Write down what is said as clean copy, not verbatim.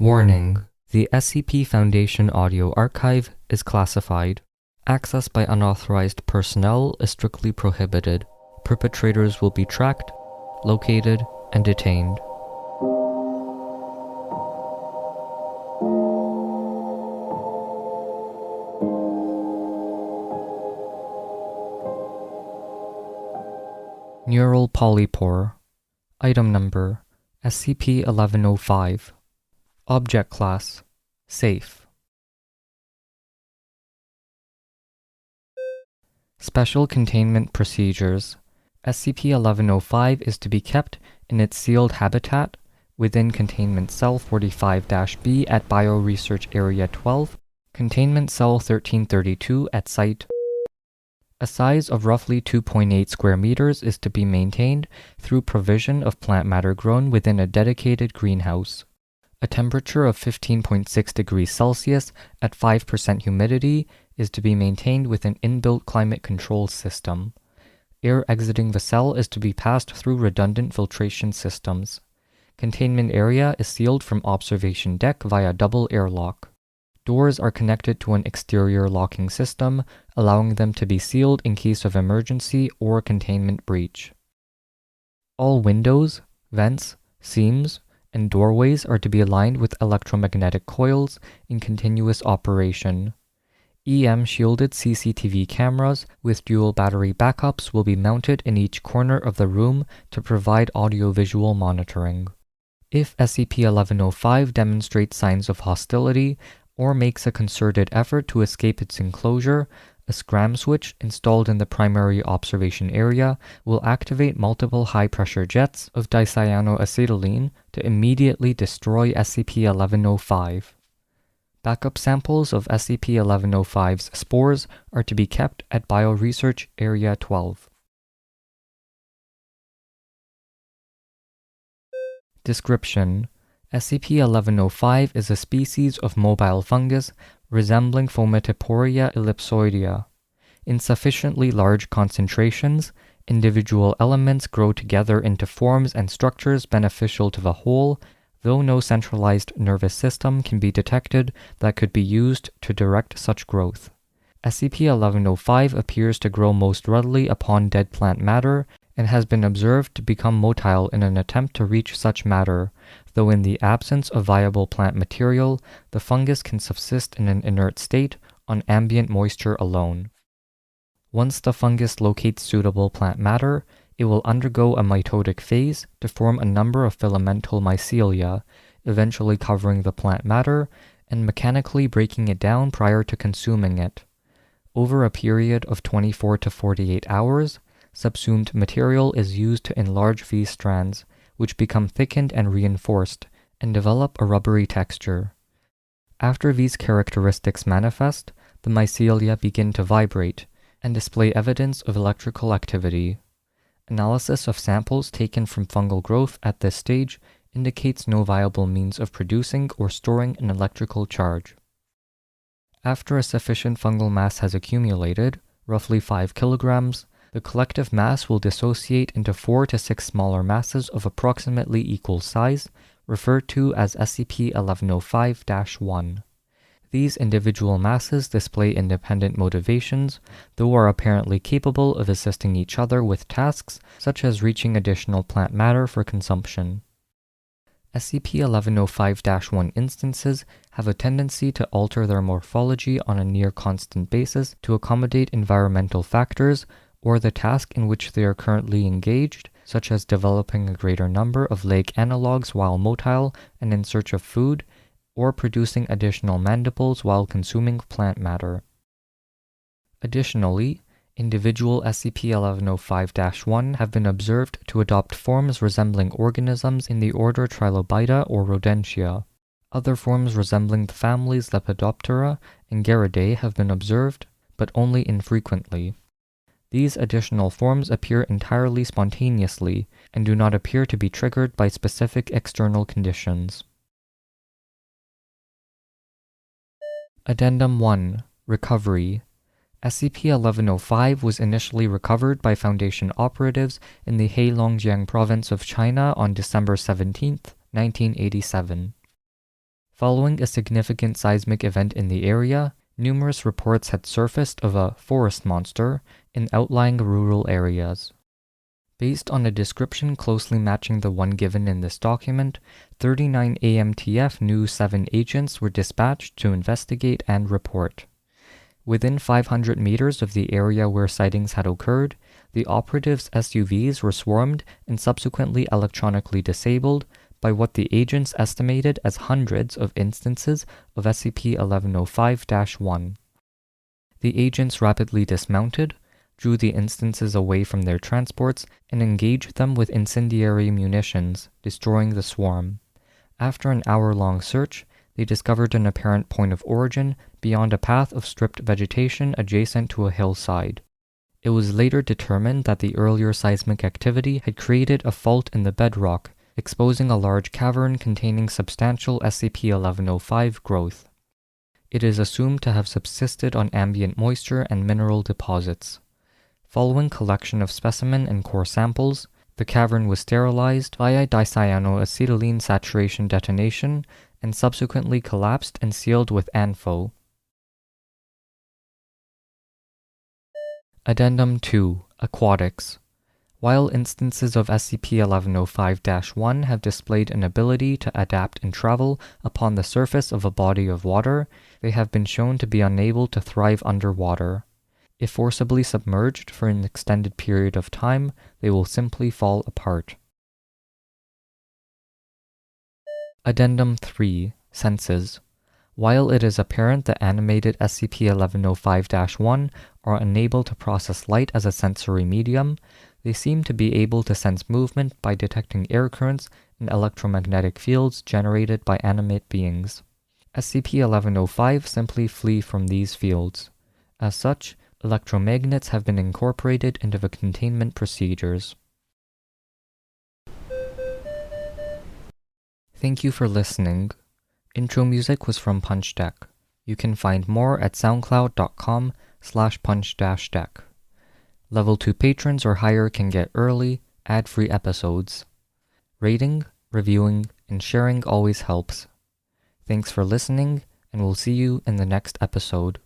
Warning: the SCP Foundation audio archive is classified. Access by unauthorized personnel is strictly prohibited. Perpetrators will be tracked, located, and detained. Neural Polypore. Item Number: SCP-1105. Object Class: Safe. Special Containment Procedures. SCP-1105 is to be kept in its sealed habitat within Containment Cell 45-B at Bioresearch Area 12, Containment Cell 1332 at Site. A size of roughly 2.8 square meters is to be maintained through provision of plant matter grown within a dedicated greenhouse. A temperature of 15.6 degrees Celsius at 5% humidity is to be maintained with an inbuilt climate control system. Air exiting the cell is to be passed through redundant filtration systems. Containment area is sealed from observation deck via double airlock. Doors are connected to an exterior locking system, allowing them to be sealed in case of emergency or containment breach. All windows, vents, seams, and doorways are to be aligned with electromagnetic coils in continuous operation. EM-shielded CCTV cameras with dual battery backups will be mounted in each corner of the room to provide audiovisual monitoring. If SCP-1105 demonstrates signs of hostility or makes a concerted effort to escape its enclosure, a scram switch installed in the primary observation area will activate multiple high-pressure jets of dicyanoacetylene to immediately destroy SCP-1105. Backup samples of SCP-1105's spores are to be kept at Bioresearch Area 12. Description: SCP-1105 is a species of mobile fungus resembling Fomitophoria ellipsoidea. In sufficiently large concentrations, individual elements grow together into forms and structures beneficial to the whole, though no centralized nervous system can be detected that could be used to direct such growth. SCP-1105 appears to grow most readily upon dead plant matter and has been observed to become motile in an attempt to reach such matter, though in the absence of viable plant material, the fungus can subsist in an inert state on ambient moisture alone. Once the fungus locates suitable plant matter, it will undergo a mitotic phase to form a number of filamental mycelia, eventually covering the plant matter and mechanically breaking it down prior to consuming it. Over a period of 24 to 48 hours, subsumed material is used to enlarge these strands, which become thickened and reinforced, and develop a rubbery texture. After these characteristics manifest, the mycelia begin to vibrate and display evidence of electrical activity. Analysis of samples taken from fungal growth at this stage indicates no viable means of producing or storing an electrical charge. After a sufficient fungal mass has accumulated, roughly 5 kilograms, the collective mass will dissociate into 4 to 6 smaller masses of approximately equal size, referred to as SCP-1105-1. These individual masses display independent motivations, though are apparently capable of assisting each other with tasks such as reaching additional plant matter for consumption. SCP-1105-1 instances have a tendency to alter their morphology on a near-constant basis to accommodate environmental factors or the task in which they are currently engaged, such as developing a greater number of leg analogs while motile and in search of food, or producing additional mandibles while consuming plant matter. Additionally, individual SCP-1105-1 have been observed to adopt forms resembling organisms in the order Trilobita or Rodentia. Other forms resembling the families Lepidoptera and Geridae have been observed, but only infrequently. These additional forms appear entirely spontaneously and do not appear to be triggered by specific external conditions. Addendum 1. Recovery. SCP-1105 was initially recovered by Foundation operatives in the Heilongjiang province of China on December 17, 1987. Following a significant seismic event in the area, numerous reports had surfaced of a forest monster in outlying rural areas. Based on a description closely matching the one given in this document, 39 AMTF New 7 agents were dispatched to investigate and report. Within 500 meters of the area where sightings had occurred, the operatives' SUVs were swarmed and subsequently electronically disabled by what the agents estimated as hundreds of instances of SCP-1105-1. The agents rapidly dismounted, drew the instances away from their transports, and engaged them with incendiary munitions, destroying the swarm. After an hour-long search, they discovered an apparent point of origin beyond a path of stripped vegetation adjacent to a hillside. It was later determined that the earlier seismic activity had created a fault in the bedrock, exposing a large cavern containing substantial SCP-1105 growth. It is assumed to have subsisted on ambient moisture and mineral deposits. Following collection of specimen and core samples, the cavern was sterilized via dicyanoacetylene saturation detonation and subsequently collapsed and sealed with ANFO. Addendum 2. Aquatics. While instances of SCP-1105-1 have displayed an ability to adapt and travel upon the surface of a body of water, they have been shown to be unable to thrive underwater. If forcibly submerged for an extended period of time, they will simply fall apart. Addendum 3. Senses. While it is apparent that animated SCP-1105-1 are unable to process light as a sensory medium, they seem to be able to sense movement by detecting air currents and electromagnetic fields generated by animate beings. SCP-1105 simply flee from these fields. As such, electromagnets have been incorporated into the containment procedures. Thank you for listening. Intro music was from Punch Deck. You can find more at soundcloud.com/punch-deck. Level 2 patrons or higher can get early, ad-free episodes. Rating, reviewing, and sharing always helps. Thanks for listening, and we'll see you in the next episode.